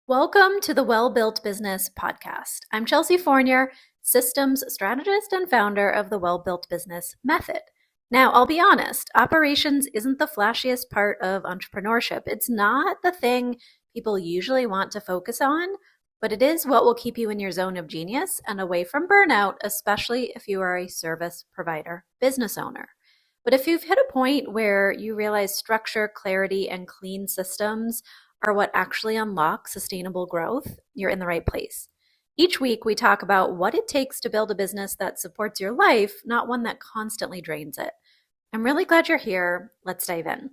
Welcome to the Well-Built Business Podcast. I'm Chelsea Fournier, systems strategist and founder of the Well-Built Business Method. Now, I'll be honest, operations isn't the flashiest part of entrepreneurship. It's not the thing people usually want to focus on, but it is what will keep you in your zone of genius and away from burnout, especially if you are a service provider business owner. But if you've hit a point where you realize structure, clarity, and clean systems are what actually unlock sustainable growth, you're in the right place. Each week, we talk about what it takes to build a business that supports your life, not one that constantly drains it. I'm really glad you're here. Let's dive in.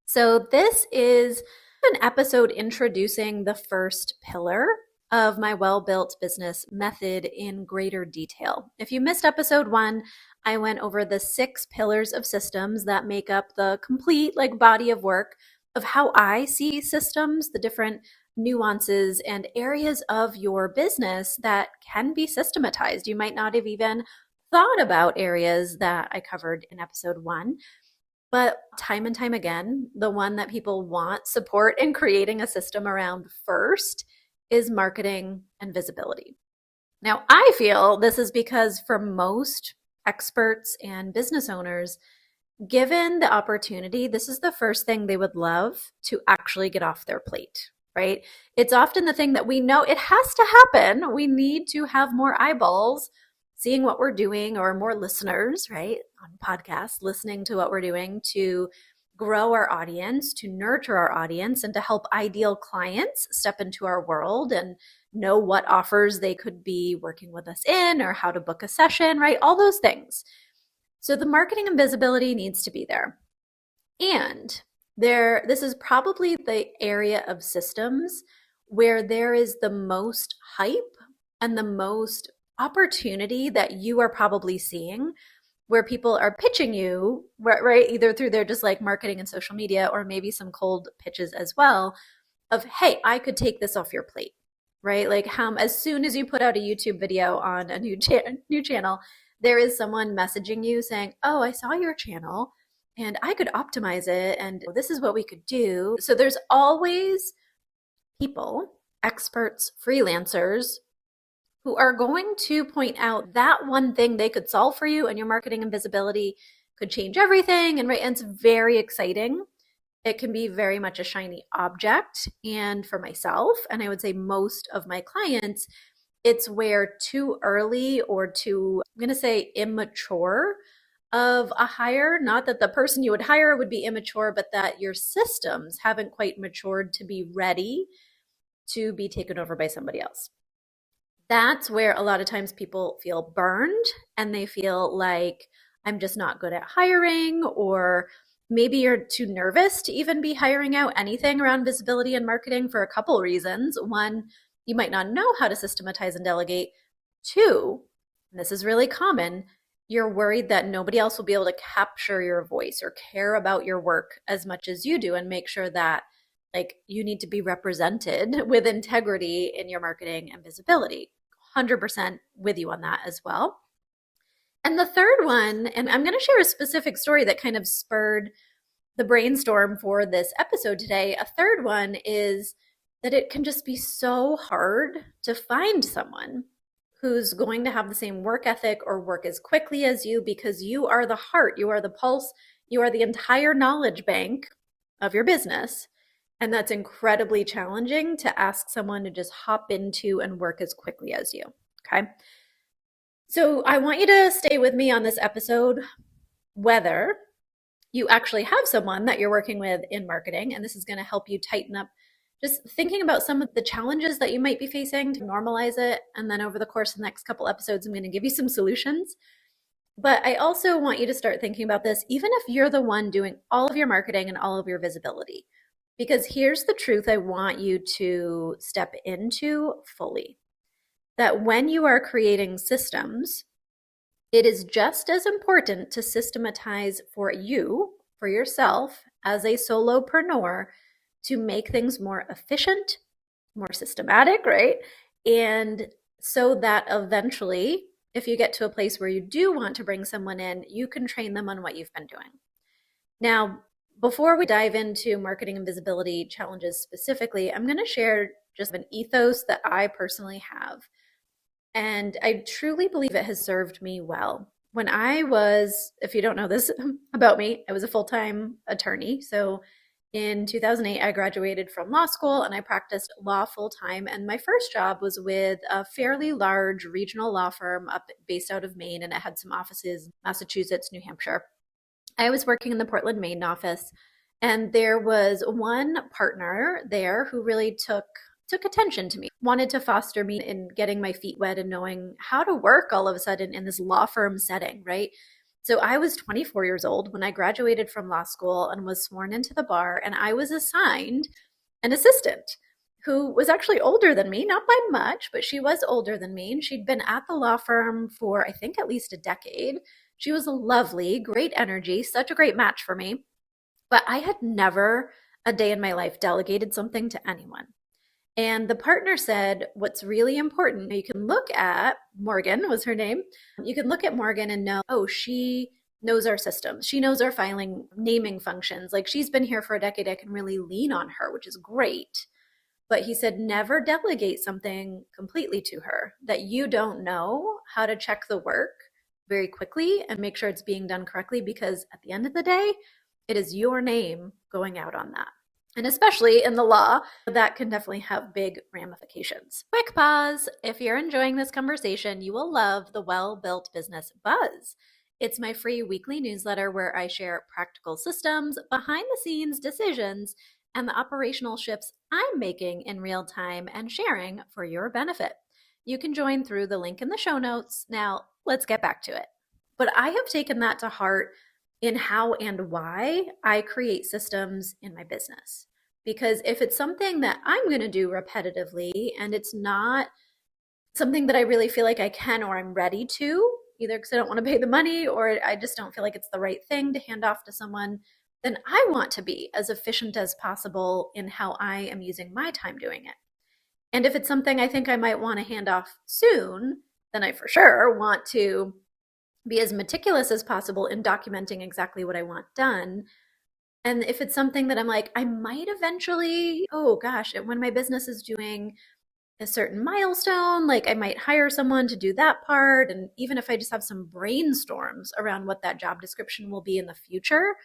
So this is an episode introducing the first pillar of my Well-Built Business Method in greater detail. If you missed episode 1, I went over the 6 pillars of systems that make up the complete body of work of how I see systems, the different nuances and areas of your business that can be systematized. You might not have even thought about areas that I covered in episode 1, but time and time again, the one that people want support in creating a system around first is marketing and visibility. Now, I feel this is because for most experts and business owners, given the opportunity, this is the first thing they would love to actually get off their plate, right? It's often the thing that we know it has to happen. We need to have more eyeballs seeing what we're doing, or more listeners, right, on podcasts, listening to what we're doing to grow our audience, to nurture our audience, and to help ideal clients step into our world and know what offers they could be working with us in, or how to book a session, right? All those things. So the marketing and visibility needs to be there. And this is probably the area of systems where there is the most hype and the most opportunity that you are probably seeing, where people are pitching you, right? Either through their just marketing and social media, or maybe some cold pitches as well of, hey, I could take this off your plate, right? As soon as you put out a YouTube video on a new channel, there is someone messaging you saying, oh, I saw your channel and I could optimize it, and this is what we could do. So there's always people, experts, freelancers, who are going to point out that one thing they could solve for you, and your marketing and visibility could change everything. And it's very exciting. It can be very much a shiny object. And for myself, and I would say most of my clients, it's where too early or too, I'm going to say immature of a hire, not that the person you would hire would be immature, but that your systems haven't quite matured to be ready to be taken over by somebody else. That's where a lot of times people feel burned, and they feel like, I'm just not good at hiring, or maybe you're too nervous to even be hiring out anything around visibility and marketing for a couple reasons. One, you might not know how to systematize and delegate. 2, and this is really common, you're worried that nobody else will be able to capture your voice or care about your work as much as you do, and make sure that you need to be represented with integrity in your marketing and visibility. 100% with you on that as well. And the third one, and I'm going to share a specific story that kind of spurred the brainstorm for this episode today. A third one is that it can just be so hard to find someone who's going to have the same work ethic or work as quickly as you, because you are the heart, you are the pulse, you are the entire knowledge bank of your business. And that's incredibly challenging to ask someone to just hop into and work as quickly as you, okay? So I want you to stay with me on this episode, whether you actually have someone that you're working with in marketing, and this is going to help you tighten up just thinking about some of the challenges that you might be facing to normalize it. And then over the course of the next couple episodes, I'm going to give you some solutions. But I also want you to start thinking about this, even if you're the one doing all of your marketing and all of your visibility. Because here's the truth I want you to step into fully. That when you are creating systems, it is just as important to systematize for you, for yourself, as a solopreneur, to make things more efficient, more systematic, right? And so that eventually, if you get to a place where you do want to bring someone in, you can train them on what you've been doing. Now, before we dive into marketing and visibility challenges specifically, I'm going to share just an ethos that I personally have. And I truly believe it has served me well. When I was, if you don't know this about me, I was a full-time attorney. So in 2008, I graduated from law school and I practiced law full-time. And my first job was with a fairly large regional law firm based out of Maine, and it had some offices in Massachusetts, New Hampshire. I was working in the Portland, Maine office, and there was one partner there who really took attention to me, wanted to foster me in getting my feet wet and knowing how to work all of a sudden in this law firm setting, right? So I was 24 years old when I graduated from law school and was sworn into the bar, and I was assigned an assistant who was actually older than me, not by much, but she was older than me. And she'd been at the law firm for, I think, at least a decade. She was lovely, great energy, such a great match for me. But I had never a day in my life delegated something to anyone. And the partner said, what's really important, you can look at Morgan, was her name. You can look at Morgan and know, oh, she knows our systems. She knows our filing naming functions. Like, she's been here for a decade. I can really lean on her, which is great. But he said, never delegate something completely to her that you don't know how to check the work very quickly and make sure it's being done correctly, because at the end of the day, it is your name going out on that. And especially in the law, that can definitely have big ramifications. Quick pause. If you're enjoying this conversation, you will love the Well-Built Business Buzz. It's my free weekly newsletter where I share practical systems, behind-the-scenes decisions, and the operational shifts I'm making in real time and sharing for your benefit. You can join through the link in the show notes. Now, let's get back to it. But I have taken that to heart in how and why I create systems in my business. Because if it's something that I'm going to do repetitively and it's not something that I really feel like I can or I'm ready to, either because I don't want to pay the money or I just don't feel like it's the right thing to hand off to someone, then I want to be as efficient as possible in how I am using my time doing it. And if it's something I think I might want to hand off soon, then I for sure want to be as meticulous as possible in documenting exactly what I want done. And if it's something that I'm like, I might eventually, oh gosh, when my business is doing a certain milestone, like I might hire someone to do that part. And even if I just have some brainstorms around what that job description will be in the future,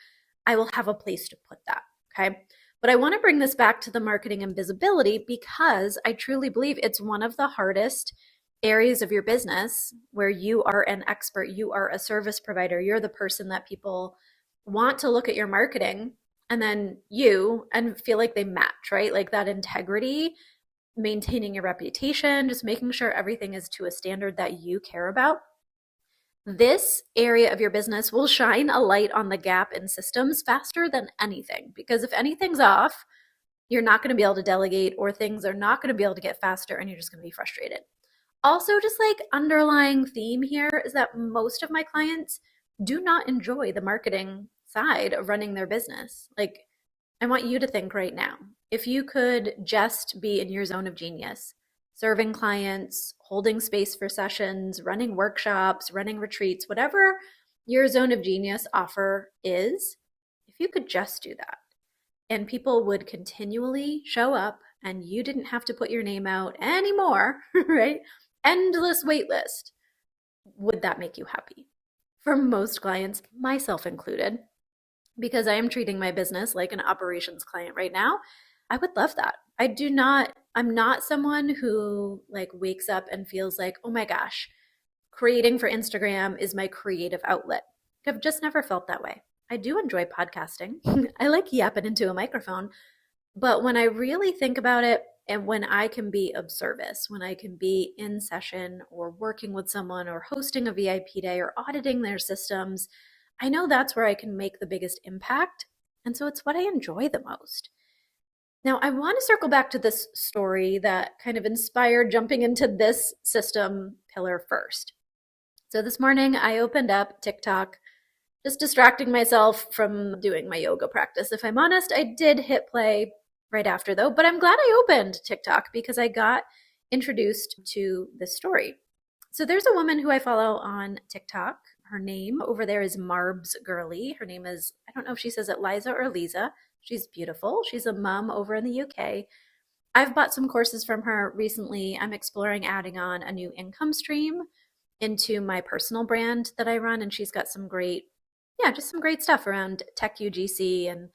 I will have a place to put that. Okay. But I want to bring this back to the marketing and visibility because I truly believe it's one of the hardest areas of your business where you are an expert, you are a service provider, you're the person that people want to look at your marketing and then and feel like they match, right? Like that integrity, maintaining your reputation, just making sure everything is to a standard that you care about. This area of your business will shine a light on the gap in systems faster than anything, because if anything's off, you're not going to be able to delegate, or things are not going to be able to get faster and you're just going to be frustrated. Also, just like underlying theme here is that most of my clients do not enjoy the marketing side of running their business. Like, I want you to think right now, if you could just be in your zone of genius, serving clients, holding space for sessions, running workshops, running retreats, whatever your zone of genius offer is, if you could just do that and people would continually show up and you didn't have to put your name out anymore, right? Endless wait list. Would that make you happy? For most clients, myself included, because I am treating my business like an operations client right now, I would love that. I'm not someone who like wakes up and feels like, oh my gosh, creating for Instagram is my creative outlet. I've just never felt that way. I do enjoy podcasting. I like yapping into a microphone, but when I really think about it, and when I can be of service, when I can be in session or working with someone or hosting a VIP day or auditing their systems, I know that's where I can make the biggest impact. And so it's what I enjoy the most. Now, I want to circle back to this story that kind of inspired jumping into this system pillar first. So this morning I opened up TikTok, just distracting myself from doing my yoga practice. If I'm honest, I did hit play right after though, but I'm glad I opened TikTok because I got introduced to this story. So there's a woman who I follow on TikTok. Her name over there is Marbs Girly. Her name is, I don't know if she says it Liza or Lisa. She's beautiful. She's a mom over in the UK. I've bought some courses from her recently. I'm exploring adding on a new income stream into my personal brand that I run, and she's got some great, yeah, just some great stuff around tech UGC and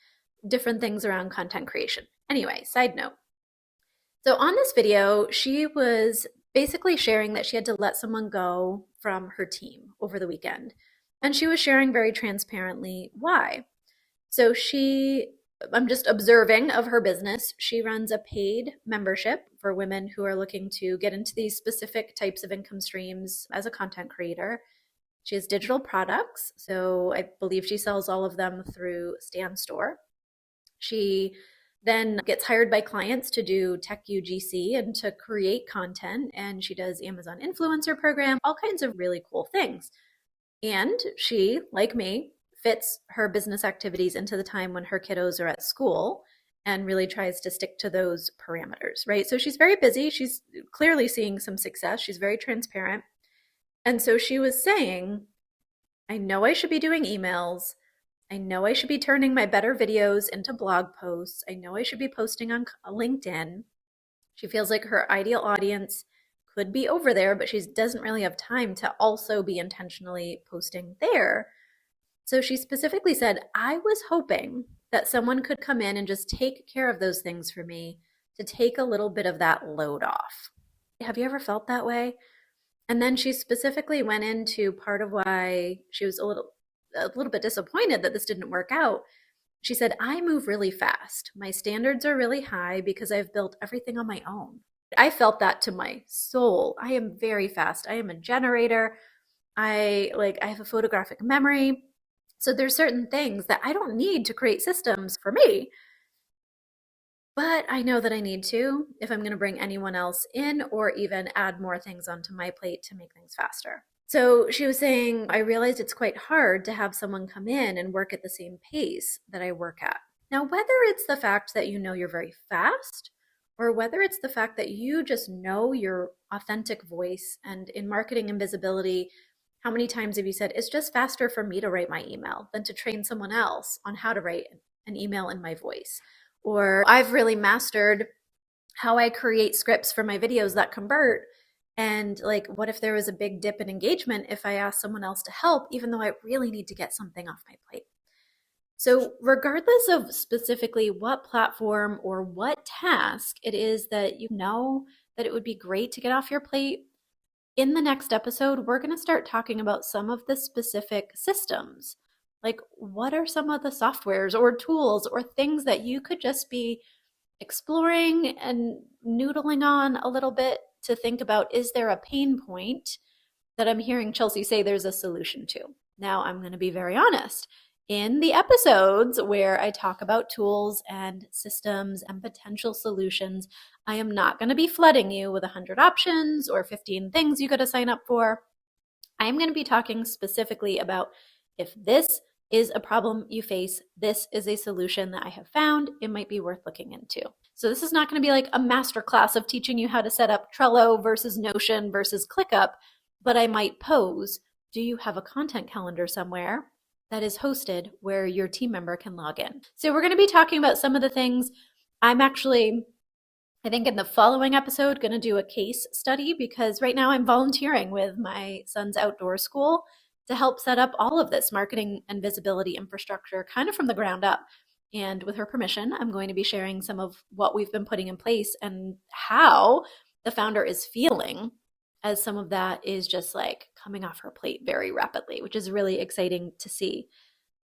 different things around content creation. Anyway, side note. So on this video, she was basically sharing that she had to let someone go from her team over the weekend. And she was sharing very transparently why. So I'm just observing of her business. She runs a paid membership for women who are looking to get into these specific types of income streams as a content creator. She has digital products, so I believe she sells all of them through Stan Store. She then gets hired by clients to do tech UGC and to create content, and she does Amazon influencer program, all kinds of really cool things. And she, like me, fits her business activities into the time when her kiddos are at school and really tries to stick to those parameters, right? So she's very busy. She's clearly seeing some success. She's very transparent. And so she was saying, I know I should be doing emails. I know I should be turning my better videos into blog posts. I know I should be posting on LinkedIn. She feels like her ideal audience could be over there, but she doesn't really have time to also be intentionally posting there. So she specifically said, I was hoping that someone could come in and just take care of those things for me to take a little bit of that load off. Have you ever felt that way? And then she specifically went into part of why she was a little bit disappointed that this didn't work out. She said, I move really fast. My standards are really high because I've built everything on my own. I felt that to my soul. I am very fast. I am a generator. I have a photographic memory. So there's certain things that I don't need to create systems for me. But I know that I need to if I'm going to bring anyone else in or even add more things onto my plate to make things faster. So she was saying, I realized it's quite hard to have someone come in and work at the same pace that I work at. Now, whether it's the fact that you know you're very fast or whether it's the fact that you just know your authentic voice, and in marketing and visibility, how many times have you said, it's just faster for me to write my email than to train someone else on how to write an email in my voice? Or I've really mastered how I create scripts for my videos that convert. And what if there was a big dip in engagement if I asked someone else to help, even though I really need to get something off my plate? So regardless of specifically what platform or what task it is that you know that it would be great to get off your plate, in the next episode, we're going to start talking about some of the specific systems. What are some of the softwares or tools or things that you could just be exploring and noodling on a little bit to think about, is there a pain point that I'm hearing Chelsea say there's a solution to? Now, I'm going to be very honest. In the episodes where I talk about tools and systems and potential solutions, I am not going to be flooding you with 100 options or 15 things you got to sign up for. I'm going to be talking specifically about, if this is a problem you face, this is a solution that I have found, it might be worth looking into. So this is not going to be like a masterclass of teaching you how to set up Trello versus Notion versus ClickUp, but I might pose, do you have a content calendar somewhere that is hosted where your team member can log in? So we're going to be talking about some of the things. I'm actually, I think in the following episode, going to do a case study, because right now I'm volunteering with my son's outdoor school to help set up all of this marketing and visibility infrastructure kind of from the ground up. And with her permission, I'm going to be sharing some of what we've been putting in place and how the founder is feeling as some of that is just coming off her plate very rapidly, which is really exciting to see.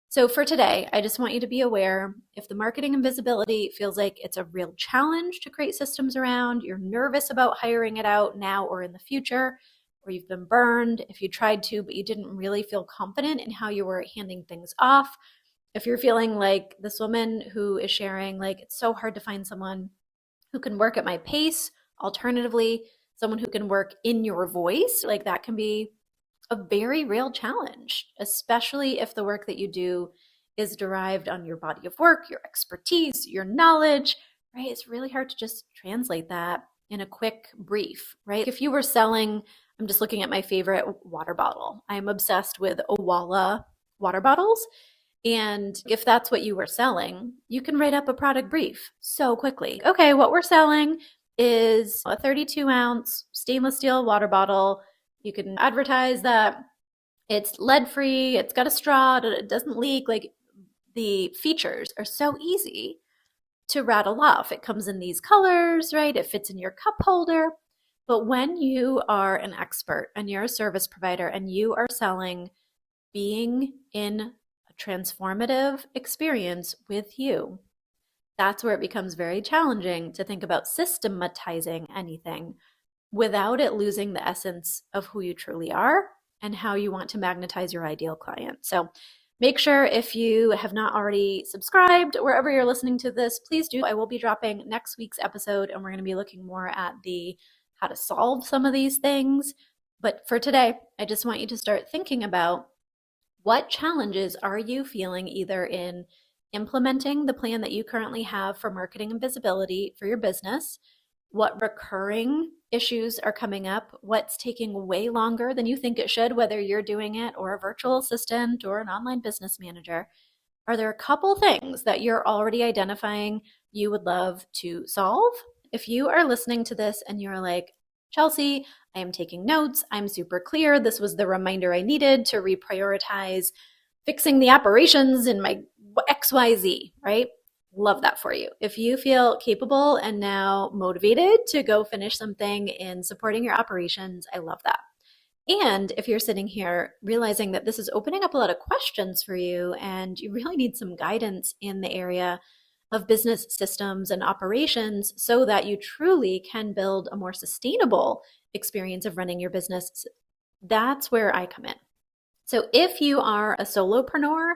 So for today, I just want you to be aware, if the marketing and visibility feels like it's a real challenge to create systems around, you're nervous about hiring it out now or in the future, or you've been burned, if you tried to, but you didn't really feel confident in how you were handing things off, if you're feeling like this woman who is sharing, it's so hard to find someone who can work at my pace, alternatively, someone who can work in your voice, that can be a very real challenge, especially if the work that you do is derived on your body of work, your expertise, your knowledge, right? It's really hard to just translate that in a quick brief, right? If you were selling, I'm just looking at my favorite water bottle. I'm obsessed with Owala water bottles. And if that's what you were selling, you can write up a product brief so quickly. Okay, what we're selling is a 32-ounce stainless steel water bottle. You can advertise that it's lead-free, it's got a straw, it doesn't leak. Like, the features are so easy to rattle off. It comes in these colors, right? It fits in your cup holder. But when you are an expert and you're a service provider and you are selling being in a transformative experience with you, that's where it becomes very challenging to think about systematizing anything without it losing the essence of who you truly are and how you want to magnetize your ideal client. So make sure, if you have not already subscribed wherever you're listening to this, please do. I will be dropping next week's episode, and we're going to be looking more at the how to solve some of these things. But for today, I just want you to start thinking about what challenges are you feeling either in implementing the plan that you currently have for marketing and visibility for your business, what recurring issues are coming up, what's taking way longer than you think it should, whether you're doing it or a virtual assistant or an online business manager. Are there a couple things that you're already identifying you would love to solve? If you are listening to this and you're like, Chelsea, I am taking notes, I'm super clear, this was the reminder I needed to reprioritize fixing the operations in my XYZ, right? Love that for you. If you feel capable and now motivated to go finish something in supporting your operations, I love that. And if you're sitting here realizing that this is opening up a lot of questions for you and you really need some guidance in the area of business systems and operations so that you truly can build a more sustainable experience of running your business, that's where I come in. So if you are a solopreneur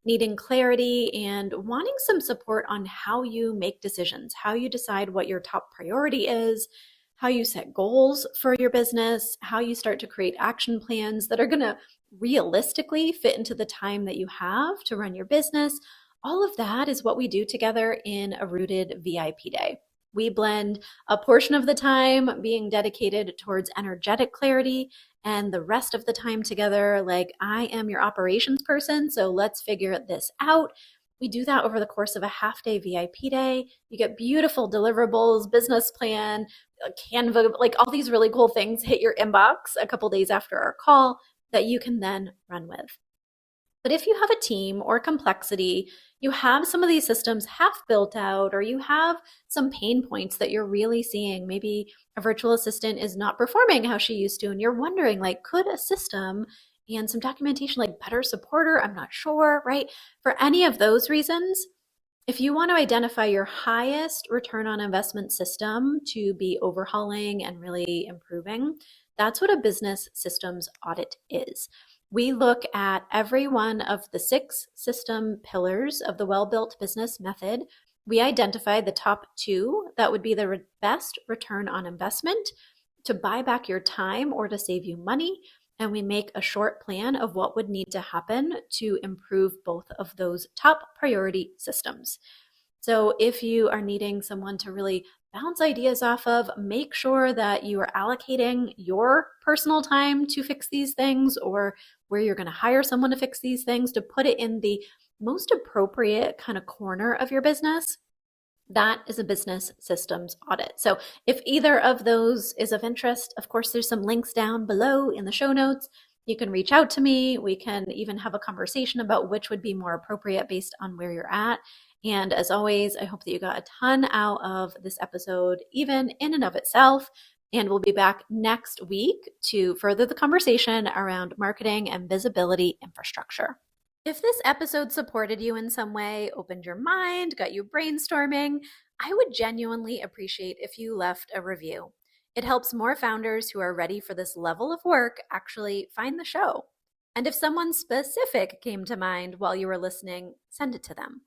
needing clarity and wanting some support on how you make decisions, how you decide what your top priority is, how you set goals for your business, how you start to create action plans that are going to realistically fit into the time that you have to run your business, all of that is what we do together in a Rooted VIP Day. We blend a portion of the time being dedicated towards energetic clarity and the rest of the time together like, I am your operations person, so let's figure this out. We do that over the course of a half-day VIP day. You get beautiful deliverables, business plan, Canva, like all these really cool things hit your inbox a couple days after our call that you can then run with. But if you have a team or complexity, you have some of these systems half built out, or you have some pain points that you're really seeing. Maybe a virtual assistant is not performing how she used to, and you're wondering, like, could a system and some documentation like better support her? I'm not sure, right? For any of those reasons, if you want to identify your highest return on investment system to be overhauling and really improving, that's what a business systems audit is. We look at every one of the 6 system pillars of the well-built business method. We identify the top 2 that would be the best return on investment to buy back your time or to save you money. And we make a short plan of what would need to happen to improve both of those top priority systems. So if you are needing someone to really bounce ideas off of, make sure that you are allocating your personal time to fix these things, or where you're going to hire someone to fix these things, to put it in the most appropriate kind of corner of your business. That is a business systems audit. So if either of those is of interest, of course, there's some links down below in the show notes. You can reach out to me. We can even have a conversation about which would be more appropriate based on where you're at. And as always, I hope that you got a ton out of this episode, even in and of itself. And we'll be back next week to further the conversation around marketing and visibility infrastructure. If this episode supported you in some way, opened your mind, got you brainstorming, I would genuinely appreciate if you left a review. It helps more founders who are ready for this level of work actually find the show. And if someone specific came to mind while you were listening, send it to them.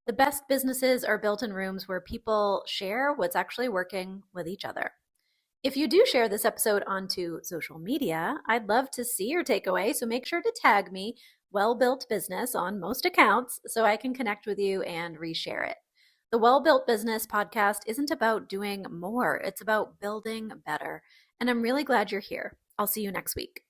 The best businesses are built in rooms where people share what's actually working with each other. If you do share this episode onto social media, I'd love to see your takeaway, so make sure to tag me, Well Built Business, on most accounts so I can connect with you and reshare it. The Well Built Business podcast isn't about doing more, it's about building better. And I'm really glad you're here. I'll see you next week.